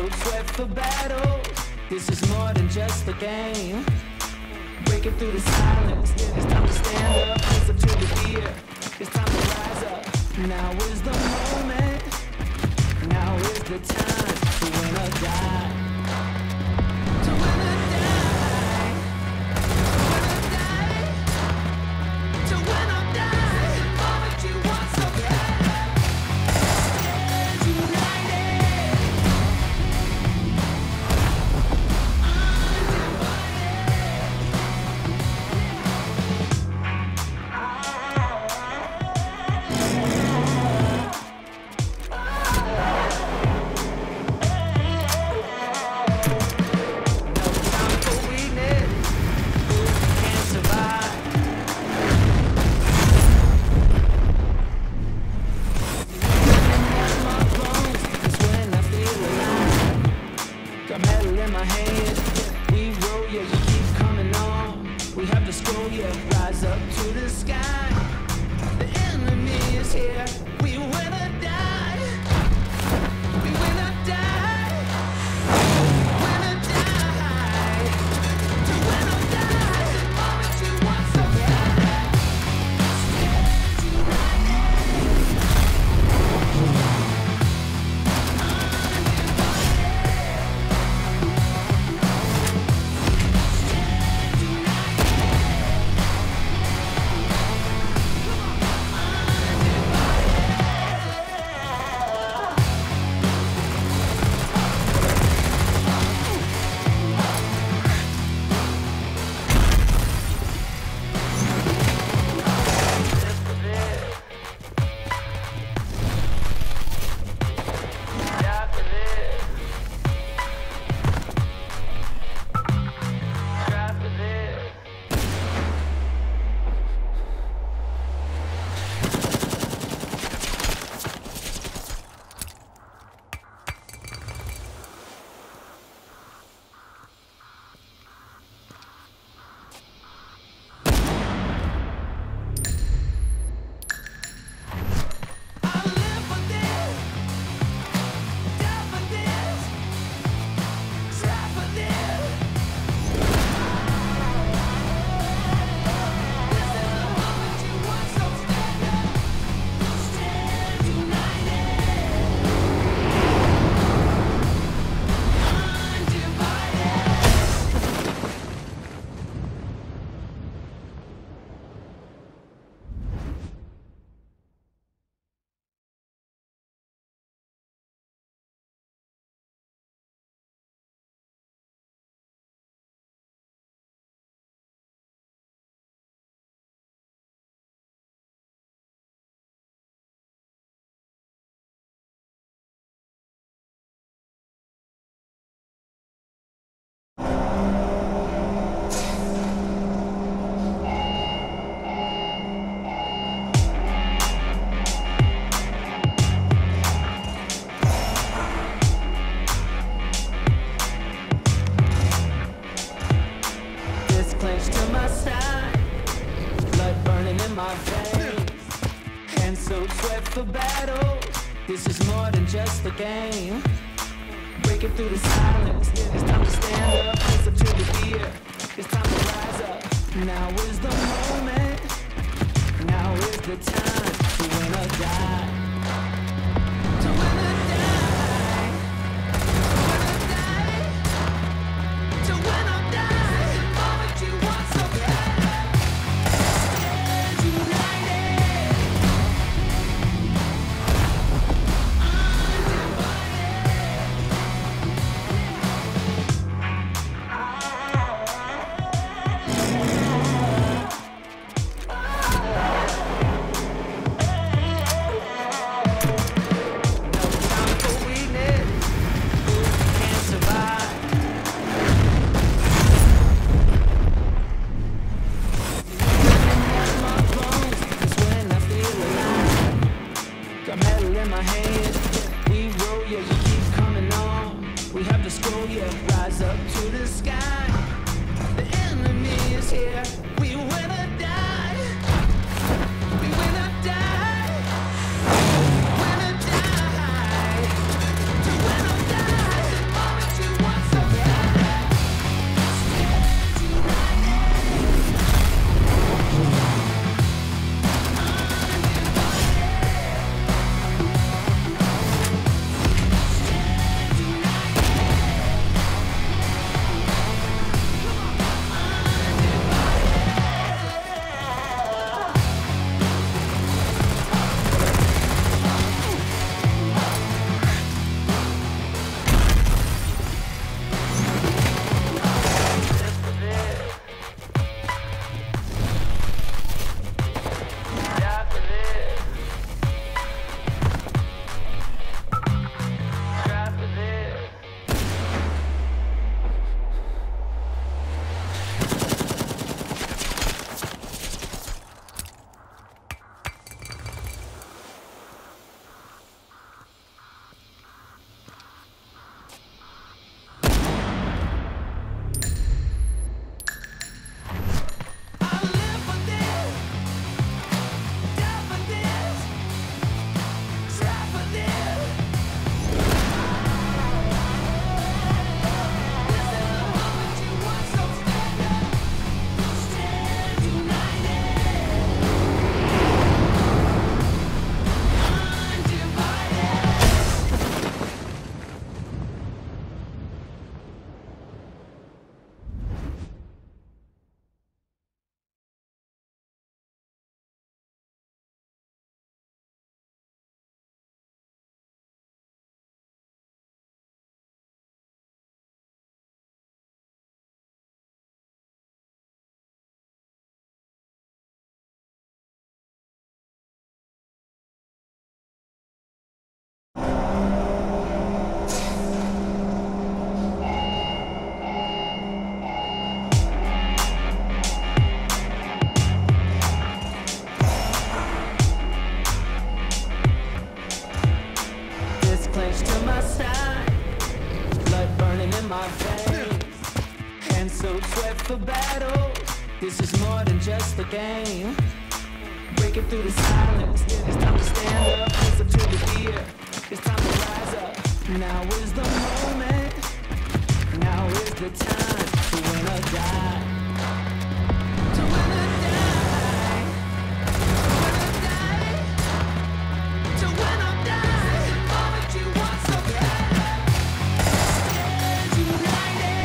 soak sweat for battle. This is more than just a game. Breaking through the silence, it's time to stand up. Listen to the fear, it's time to rise up. Now is the moment, now is the time to win or die. To win or die, to win or die, to win or die. The moment you want so bad. Stand united, for battle. This is more than just a game. Breaking through the silence, it's time to stand up. Listen to the fear, it's time to rise up. Now is the moment, now is the time to win or die. To win or die, to win or die, the moment you want so bad. Stand united, undivided. This is more than just a game. Breaking through the silence. It's time to stand up. It's up to the fear. It's time to rise up. Now is the moment. Now is the time to win or die. To win or die. To win or die. To win or die. The moment you want so bad. Stand united.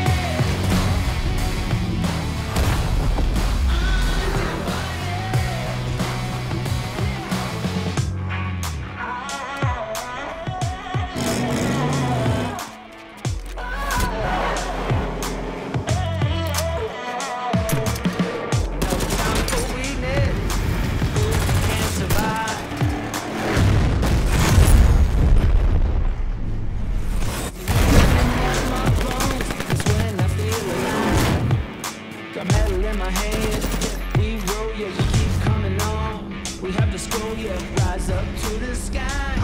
Rise up to the sky.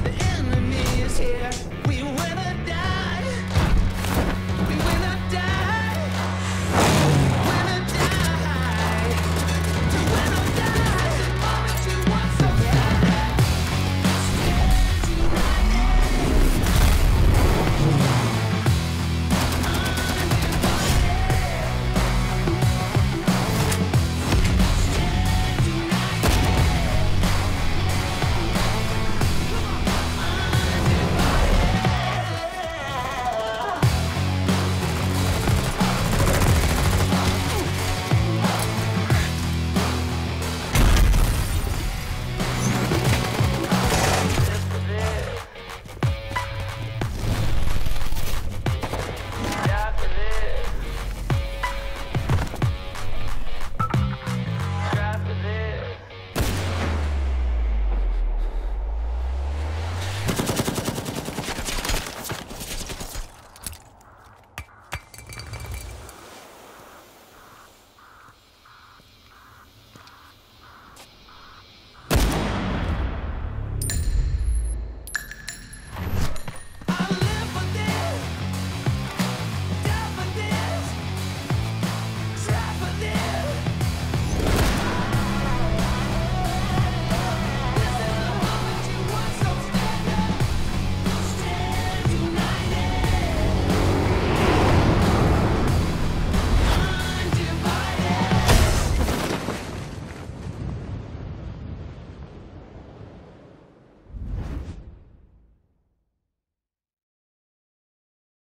The enemy is here. We win it.